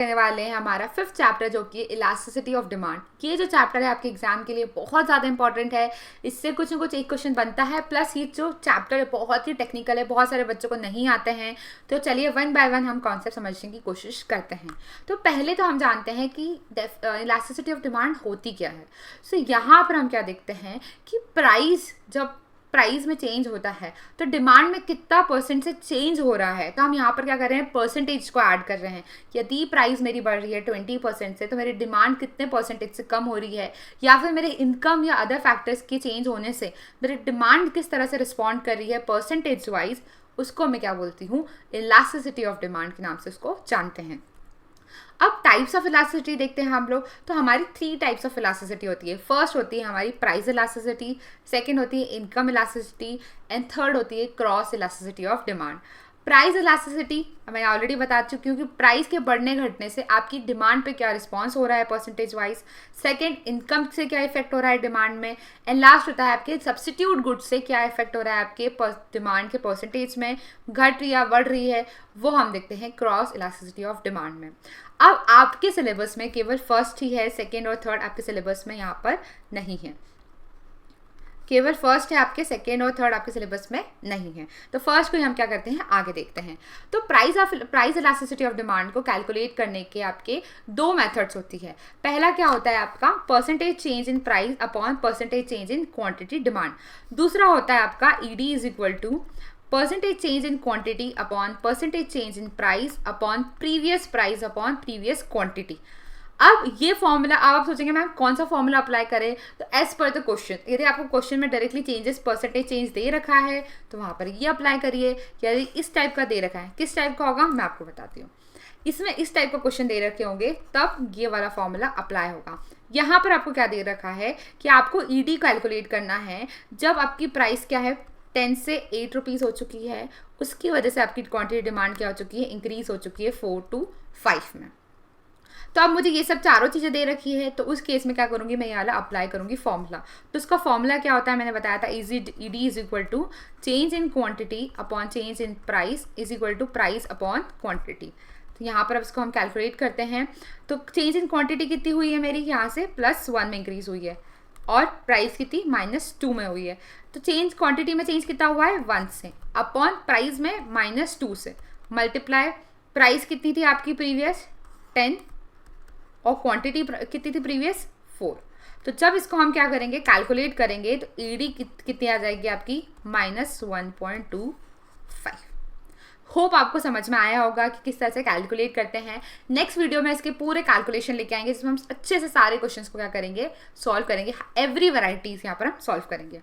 करने वाले हैं हमारा 5th चैप्टर जो कि इलास्टिसिटी ऑफ डिमांड। ये जो चैप्टर है आपके एग्जाम के लिए बहुत ज़्यादा इंपॉर्टेंट है। इससे कुछ ना कुछ एक क्वेश्चन बनता है, प्लस ये जो चैप्टर है बहुत ही टेक्निकल है, बहुत सारे बच्चों को नहीं आते हैं। तो चलिए वन बाय वन हम कॉन्सेप्ट समझने की कोशिश करते हैं। तो पहले तो हम जानते हैं कि इलास्टिसिटी ऑफ डिमांड होती क्या है। सो यहाँ पर हम क्या देखते हैं कि जब प्राइस में चेंज होता है तो डिमांड में कितना परसेंट से चेंज हो रहा है। तो हम यहाँ पर क्या कर रहे हैं, परसेंटेज को ऐड कर रहे हैं। यदि प्राइस मेरी बढ़ रही है 20% से, तो मेरी डिमांड कितने परसेंटेज से कम हो रही है, या फिर मेरे इनकम या अदर फैक्टर्स के चेंज होने से मेरी डिमांड किस तरह से रिस्पॉन्ड कर रही है परसेंटेज वाइज, उसको मैं क्या बोलती हूँ, इलास्टिसिटी ऑफ डिमांड के नाम से उसको जानते हैं। अब टाइप्स ऑफ इलास्टिसिटी देखते हैं हम लोग। तो हमारी 3 टाइप्स ऑफ इलास्टिसिटी होती है। फर्स्ट होती है हमारी प्राइस इलास्टिसिटी, सेकंड होती है इनकम इलास्टिसिटी, एंड थर्ड होती है cross elasticity of demand. Price elasticity मैं ऑलरेडी बता चुकी हूँ कि प्राइस के बढ़ने घटने से आपकी डिमांड पे क्या रिस्पॉन्स हो रहा है परसेंटेज वाइज, सेकंड इनकम से क्या इफेक्ट हो रहा है डिमांड में, एंड लास्ट होता है आपके सब्स्टिट्यूट गुड्स से क्या इफेक्ट हो रहा है आपके डिमांड के परसेंटेज में, घट रही या बढ़ रही है, वो हम देखते हैं क्रॉस इलास्टिसिटी ऑफ डिमांड में। अब आपके सिलेबस में केवल फर्स्ट ही है, सेकेंड और थर्ड आपके सिलेबस में यहाँ पर नहीं है। केवल फर्स्ट है आपके, सेकेंड और थर्ड आपके सिलेबस में नहीं है। तो फर्स्ट को हम क्या करते हैं, आगे देखते हैं। तो प्राइस इलास्टिसिटी ऑफ डिमांड को कैलकुलेट करने के आपके 2 मेथड्स होती है। पहला क्या होता है आपका percentage change in price upon percentage change in quantity demand. दूसरा होता है आपका ED is equal to percentage change in quantity upon percentage change in price upon previous price upon previous quantity. अब ये फॉर्मूला, अब आप सोचेंगे मैम कौन सा फॉर्मूला अप्लाई करें, तो एज पर द क्वेश्चन, यदि आपको क्वेश्चन में डायरेक्टली चेंजेस परसेंटेज चेंज दे रखा है तो वहाँ पर ये अप्लाई करिए। यदि इस टाइप का दे रखा है, किस टाइप का होगा मैं आपको बताती हूँ। इसमें इस टाइप का क्वेश्चन दे रखे होंगे तब ये वाला फॉर्मूला अप्लाई होगा। यहाँ पर आपको क्या दे रखा है कि आपको ईडी कैलकुलेट करना है जब आपकी प्राइस क्या है 10 से 8 रुपीज़ हो चुकी है, उसकी वजह से आपकी क्वांटिटी डिमांड क्या हो चुकी है, इंक्रीज हो चुकी है 4 to 5 में। तो अब मुझे ये सब चारों चीज़ें दे रखी है, तो उस केस में क्या करूँगी, मैं ये वाला अप्लाई करूँगी फॉर्मूला। तो उसका फॉर्मूला क्या होता है, मैंने बताया था, ED is equal to change in quantity upon change in price is equal to price upon quantity. तो यहाँ पर अब इसको हम कैलकुलेट करते हैं। तो चेंज इन क्वांटिटी कितनी हुई है मेरी, यहाँ से +1 में इंक्रीज हुई है, और प्राइस कितनी -2 में हुई है। तो चेंज क्वांटिटी में चेंज कितना हुआ है 1 से, अपॉन प्राइस में -2 से, मल्टीप्लाई प्राइस कितनी थी आपकी प्रीवियस 10 और क्वांटिटी कितनी थी प्रीवियस 4। तो जब इसको हम क्या करेंगे, कैलकुलेट करेंगे, तो ईडी कितनी आ जाएगी आपकी -1.25। होप आपको समझ में आया होगा कि किस तरह से कैलकुलेट करते हैं। नेक्स्ट वीडियो में इसके पूरे कैलकुलेशन लेके आएंगे जिसमें हम अच्छे से सारे क्वेश्चंस को क्या करेंगे, सॉल्व करेंगे। एवरी वैराइटीज यहाँ पर हम सॉल्व करेंगे।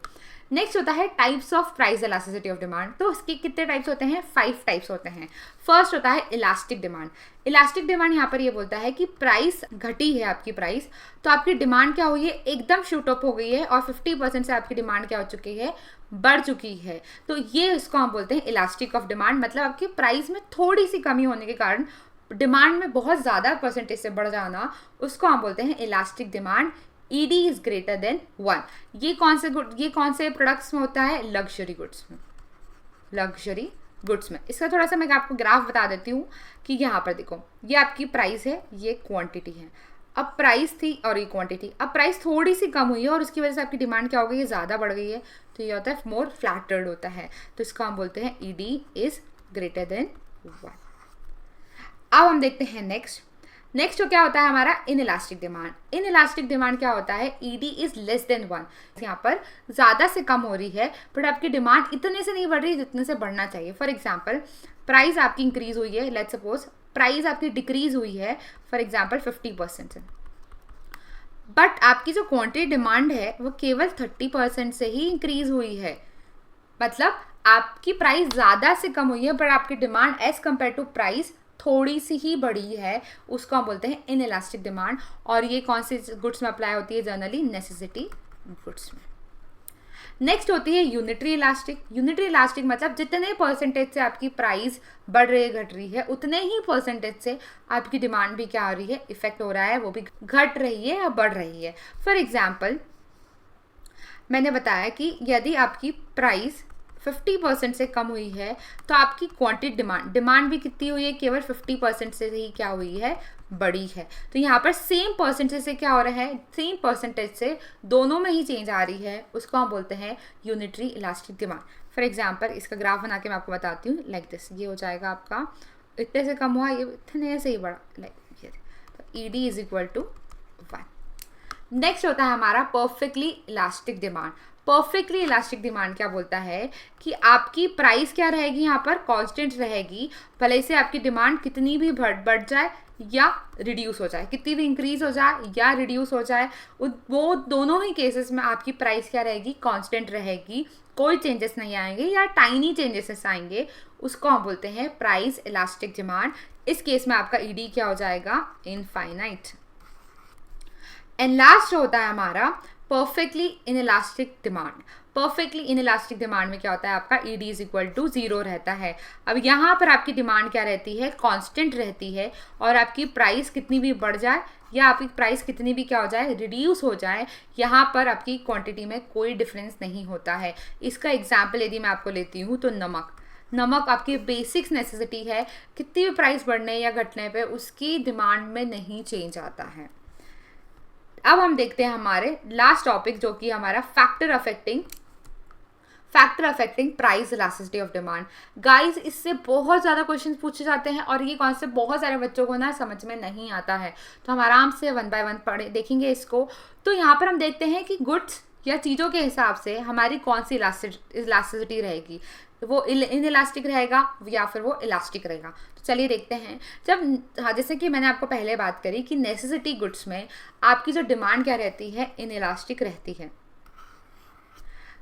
नेक्स्ट होता है types of price elasticity of demand. तो उसके कितने टाइप्स होते हैं, 5 टाइप्स होते हैं। फर्स्ट होता है इलास्टिक डिमांड। इलास्टिक डिमांड यहाँ पर ये बोलता है कि प्राइस घटी है आपकी प्राइस, तो आपकी डिमांड क्या हुई है, एकदम शूट अप हो गई है, और 50% से आपकी डिमांड क्या हो चुकी है, बढ़ चुकी है। तो ये इसको हम बोलते हैं इलास्टिक ऑफ डिमांड। मतलब आपकी प्राइस में थोड़ी सी कमी होने के कारण डिमांड में बहुत ज़्यादा परसेंटेज से बढ़ जाना, उसको हम बोलते हैं elastic demand. ED is greater than 1। ये कौन से प्रोडक्ट्स में होता है, लग्जरी गुड्स में। लग्जरी गुड्स में इसका थोड़ा सा मैं आपको ग्राफ बता देती हूँ कि यहाँ पर देखो, ये आपकी प्राइस है, ये क्वांटिटी है। अब प्राइस थी और ये क्वांटिटी, अब प्राइस थोड़ी सी कम हुई है और उसकी वजह से आपकी डिमांड क्या हो गई है, ज़्यादा बढ़ गई है। तो ये होता है मोर फ्लैटर्ड होता है, तो इसको हम बोलते हैं ED इज ग्रेटर देन 1। अब हम देखते हैं नेक्स्ट तो क्या होता है हमारा इनइलास्टिक डिमांड। इनइलास्टिक डिमांड क्या होता है, ED इज लेस देन 1। यहाँ पर ज़्यादा से कम हो रही है, बट आपकी डिमांड इतने से नहीं बढ़ रही जितने से बढ़ना चाहिए। फॉर एग्जाम्पल प्राइस आपकी इंक्रीज हुई है, लेट्स सपोज प्राइस आपकी डिक्रीज हुई है फॉर एग्जाम्पल 50% से, बट आपकी जो क्वांटिटी डिमांड है वो केवल 30% से ही इंक्रीज हुई है। मतलब आपकी प्राइस ज़्यादा से कम हुई है, बट आपकी demand as compare to price थोड़ी सी ही बढ़ी है, उसको हम बोलते हैं इनइलास्टिक डिमांड। और ये कौन से गुड्स में अप्लाई होती है, जनरली नेसेसिटी गुड्स में। नेक्स्ट होती है यूनिटरी इलास्टिक। यूनिटरी इलास्टिक मतलब जितने परसेंटेज से आपकी प्राइस बढ़ रही है, घट रही है, उतने ही परसेंटेज से आपकी डिमांड भी क्या हो रही है, इफेक्ट हो रहा है, वो भी घट रही है या बढ़ रही है। फॉर एग्जाम्पल मैंने बताया कि यदि आपकी प्राइस 50% से कम हुई है तो आपकी क्वांटिटी डिमांड भी कितनी हुई है, केवल 50% से ही क्या हुई है, बड़ी है। तो यहाँ पर सेम परसेंटेज से क्या हो रहा है, सेम परसेंटेज से दोनों में ही चेंज आ रही है, उसको हम बोलते हैं unitary elastic demand. For example इसका ग्राफ बना के मैं आपको बताती हूँ, लाइक दिस। ये हो जाएगा आपका इतने से कम हुआ, ये इतने से ही बढ़ा, लाइक ये। तो E D is equal to 1। Next होता है हमारा perfectly elastic demand. Perfectly elastic demand क्या बोलता है कि आपकी प्राइस क्या रहेगी, यहाँ पर कांस्टेंट रहेगी, भले से आपकी डिमांड कितनी भी बढ़ जाए या रिड्यूस हो जाए, कितनी भी इंक्रीज हो जाए या रिड्यूस हो जाए, वो दोनों ही केसेस में आपकी प्राइस क्या रहेगी, कांस्टेंट रहेगी, कोई चेंजेस नहीं आएंगे या टाइनी चेंजेस आएंगे, उसको हम बोलते हैं प्राइस इलास्टिक डिमांड। इस केस में आपका ईडी क्या हो जाएगा, इनफाइनाइट। एंड लास्ट होता है हमारा perfectly inelastic demand. Perfectly inelastic demand में क्या होता है, आपका E D is equal to 0 रहता है। अब यहाँ पर आपकी डिमांड क्या रहती है, कांस्टेंट रहती है, और आपकी प्राइस कितनी भी बढ़ जाए या आपकी प्राइस कितनी भी क्या हो जाए, रिड्यूस हो जाए, यहाँ पर आपकी क्वांटिटी में कोई डिफरेंस नहीं होता है। इसका एग्जाम्पल यदि मैं आपको लेती हूँ तो नमक आपकी बेसिक्स नेसेसिटी है, कितनी भी प्राइस बढ़ने या घटने पर उसकी डिमांड में नहीं चेंज आता है। अब हम देखते हैं हमारे लास्ट टॉपिक, जो कि हमारा factor affecting price elasticity of demand. Guys, इससे बहुत ज़्यादा क्वेश्चन पूछे जाते हैं और ये कॉन्सेप्ट बहुत सारे बच्चों को ना समझ में नहीं आता है, तो हम आराम से 1 बाय 1 पढ़े देखेंगे इसको। तो यहाँ पर हम देखते हैं कि गुड्स या चीज़ों के हिसाब से हमारी कौन सी इलास्टिसिटी रहेगी, वो इनइलास्टिक रहेगा या फिर वो इलास्टिक रहेगा। तो चलिए देखते हैं। जैसे कि मैंने आपको पहले बात करी कि नेसेसिटी गुड्स में आपकी जो डिमांड क्या रहती है, इनइलास्टिक रहती है।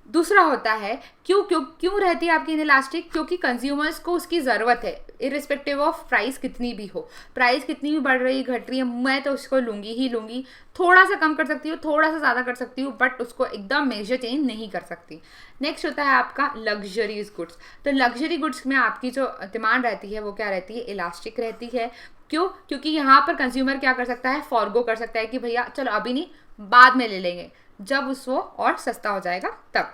दूसरा होता है क्यों रहती है आपकी इनइलास्टिक, क्योंकि कंज्यूमर्स को उसकी ज़रूरत है, इरिस्पेक्टिव ऑफ प्राइस कितनी भी हो, प्राइस कितनी भी बढ़ रही घट रही है, मैं तो उसको लूँगी ही लूँगी। थोड़ा सा कम कर सकती हूँ, थोड़ा सा ज़्यादा कर सकती हूँ, बट उसको एकदम मेजर चेंज नहीं कर सकती। नेक्स्ट होता है आपका लग्जरीज गुड्स। तो लग्जरी गुड्स में आपकी जो डिमांड रहती है वो क्या रहती है, इलास्टिक रहती है। क्योंकि यहाँ पर कंज्यूमर क्या कर सकता है, फॉरगो कर सकता है कि भैया चलो अभी नहीं, बाद में ले लेंगे, जब उसको और सस्ता हो जाएगा तब।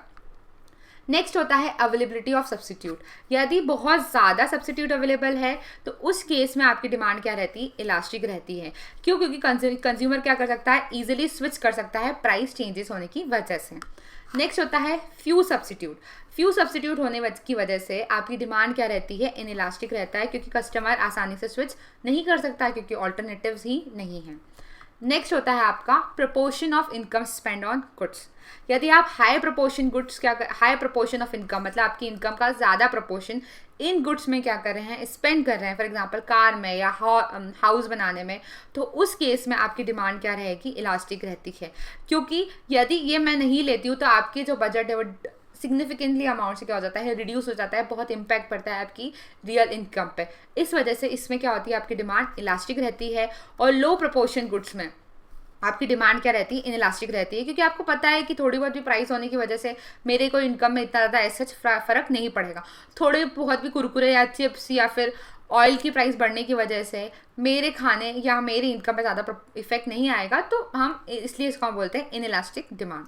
नेक्स्ट होता है अवेलेबिलिटी ऑफ सब्स्टिट्यूट। यदि बहुत ज़्यादा सब्स्टिट्यूट अवेलेबल है तो उस केस में आपकी डिमांड क्या रहती है, इलास्टिक रहती है। क्योंकि कंज्यूमर क्या कर सकता है, इजीली स्विच कर सकता है प्राइस चेंजेस होने की वजह से। नेक्स्ट होता है फ्यू सब्स्टिट्यूट होने की वजह से आपकी डिमांड क्या रहती है, इनइलास्टिक रहता है, क्योंकि कस्टमर आसानी से स्विच नहीं कर सकता है क्योंकि ऑल्टरनेटिव्स ही नहीं हैं। नेक्स्ट होता है आपका proportion of income spend on goods. यदि आप हाई प्रोपोर्शन ऑफ इनकम, मतलब आपकी इनकम का ज़्यादा प्रोपोर्शन इन गुड्स में क्या कर रहे हैं, स्पेंड कर रहे हैं, फॉर एग्जांपल कार में या हाउस बनाने में, तो उस केस में आपकी डिमांड क्या रहेगी, इलास्टिक रहती है। क्योंकि यदि ये मैं नहीं लेती हूँ तो आपकी जो बजट है वो सिग्निफिकेंटली अमाउंट से क्या हो जाता है, रिड्यूस हो जाता है, बहुत इंपैक्ट पड़ता है आपकी रियल इनकम पे। इस वजह से इसमें क्या होती है, आपकी डिमांड इलास्टिक रहती है। और लो प्रोपोर्शन गुड्स में आपकी डिमांड क्या रहती है, इनइलास्टिक रहती है, क्योंकि आपको पता है कि थोड़ी बहुत भी प्राइस होने की वजह से मेरे को इनकम में इतना ज़्यादा ऐसा फ़र्क नहीं पड़ेगा। थोड़े बहुत भी कुरकुरे या चिप्स या फिर ऑयल की प्राइस बढ़ने की वजह से मेरे खाने या मेरी इनकम पे ज़्यादा इफेक्ट नहीं आएगा, तो हम इसलिए इसको हम बोलते हैं इनइलास्टिक डिमांड।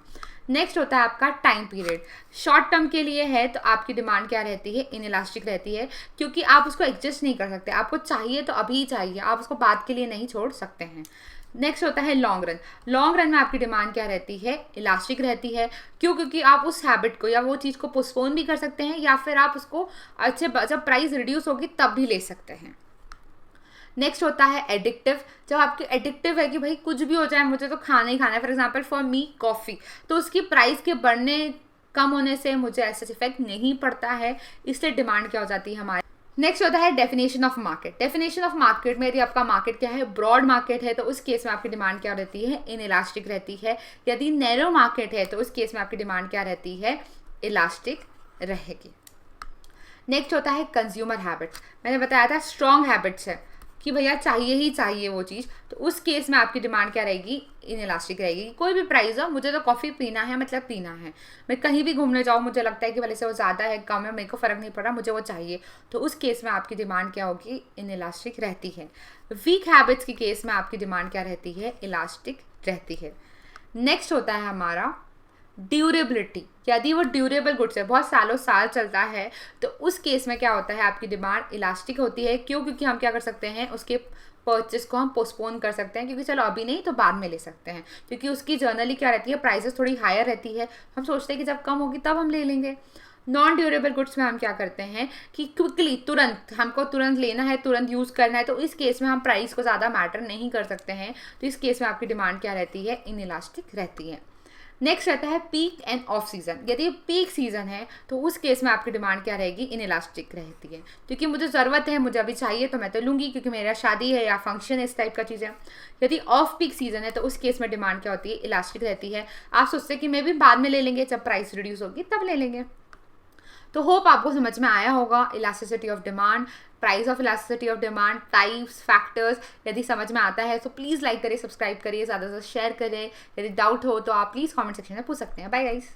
नेक्स्ट होता है आपका टाइम पीरियड। शॉर्ट टर्म के लिए है तो आपकी डिमांड क्या रहती है, इनइलास्टिक रहती है, क्योंकि आप उसको एडजस्ट नहीं कर सकते, आपको चाहिए तो अभी चाहिए, आप उसको बाद के लिए नहीं छोड़ सकते हैं। नेक्स्ट होता है लॉन्ग रन में आपकी डिमांड क्या रहती है, इलास्टिक रहती है। क्योंकि आप उस हैबिट को या वो चीज़ को पोस्टपोन भी कर सकते हैं या फिर आप उसको जब प्राइस रिड्यूस होगी तब भी ले सकते हैं। नेक्स्ट होता है एडिक्टिव। जब आपकी एडिक्टिव है कि भाई कुछ भी हो जाए मुझे तो खाना ही खाना है, for example for me coffee, तो उसकी प्राइस के बढ़ने कम होने से मुझे ऐसा इफेक्ट नहीं पड़ता है, इसलिए डिमांड क्या हो जाती है हमारी। नेक्स्ट होता है definition of market. Definition of market में यदि आपका मार्केट क्या है, ब्रॉड मार्केट है, तो उस केस में आपकी डिमांड क्या रहती है, इनइलास्टिक रहती है। यदि नैरो मार्केट है तो उस केस में आपकी डिमांड क्या रहती है, इलास्टिक रहेगी। नेक्स्ट होता है कंज्यूमर हैबिट्स। मैंने बताया था स्ट्रॉन्ग हैबिट्स है कि भैया चाहिए ही चाहिए वो चीज़, तो उस केस में आपकी डिमांड क्या रहेगी, इनइलास्टिक रहेगी। कोई भी प्राइस हो, मुझे तो कॉफ़ी पीना है, मतलब पीना है, मैं कहीं भी घूमने जाऊँ, मुझे लगता है कि भले से वो ज़्यादा है कम है मेरे को फ़र्क नहीं पड़ रहा, मुझे वो चाहिए, तो उस केस में आपकी डिमांड क्या होगी, इनइलास्टिक रहती है। वीक हैबिट्स के केस में आपकी डिमांड क्या रहती है, इलास्टिक रहती है। नेक्स्ट होता है हमारा ड्यूरेबिलिटी, यदि वो ड्यूरेबल गुड्स है, बहुत सालों साल चलता है, तो उस केस में क्या होता है, आपकी डिमांड इलास्टिक होती है। क्यों? क्योंकि हम क्या कर सकते हैं, उसके परचेस को हम पोस्टपोन कर सकते हैं, क्योंकि चलो अभी नहीं तो बाद में ले सकते हैं, क्योंकि उसकी जर्नली क्या रहती है, प्राइसेस थोड़ी हायर रहती है। हम सोचते हैं कि जब कम होगी तब हम ले लेंगे। नॉन ड्यूरेबल गुड्स में हम क्या करते हैं कि क्विकली, तुरंत हमको तुरंत लेना है, तुरंत यूज़ करना है, तो इस केस में हम प्राइस को ज़्यादा मैटर नहीं कर सकते हैं। तो इस केस में आपकी डिमांड क्या रहती है, इनइलास्टिक रहती है। नेक्स्ट रहता है पीक एंड ऑफ सीजन। यदि पीक सीजन है तो उस केस में आपकी डिमांड क्या रहेगी, इनइलास्टिक रहती है, क्योंकि मुझे ज़रूरत है, मुझे अभी चाहिए तो मैं तो लूँगी, क्योंकि मेरा शादी है या फंक्शन है, इस टाइप का चीज़ है। यदि ऑफ पीक सीजन है तो उस केस में डिमांड क्या होती है, इलास्टिक रहती है। आप सोचते हैं कि मैं भी बाद में ले लेंगे, जब प्राइस रिड्यूस होगी तब ले लेंगे। तो होप आपको समझ में आया होगा elasticity of demand, price of elasticity of demand, types, factors. यदि समझ में आता है तो प्लीज़ लाइक करिए, सब्सक्राइब करिए, ज़्यादा से ज़्यादा शेयर करें। यदि डाउट हो तो आप प्लीज़ कमेंट सेक्शन में पूछ सकते हैं। Bye guys.